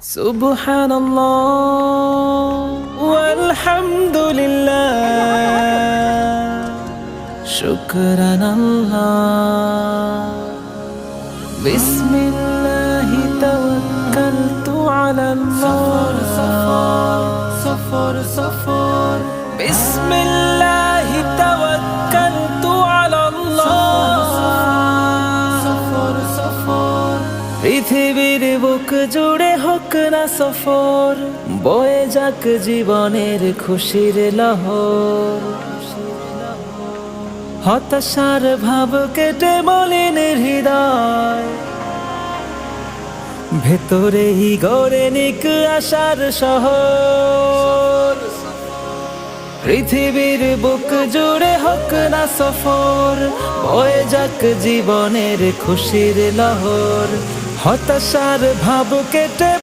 সুবহানাল্লাহ ওয়ালহামদুলিল্লাহ শুকরানাল্লাহ বিসমিল্লাহি তাওয়াক্কালতু আলাল্লাহ সফর বিসমিল্লাহি তাওয়াক্কালতু আলাল্লাহ সফর পৃথিবীর বুক জুড়ে হোক না সফর, বয়ে যাক জীবনের খুশির লহর। হতাশার ভাব কেটে মলিন হৃদয়, ভেতরেই গড়ে নিক আশার শহর। পৃথিবীর বুক জুড়ে হোক না সফর, বয়ে যাক জীবনের খুশির লহর। হতাশার ভাব কেটে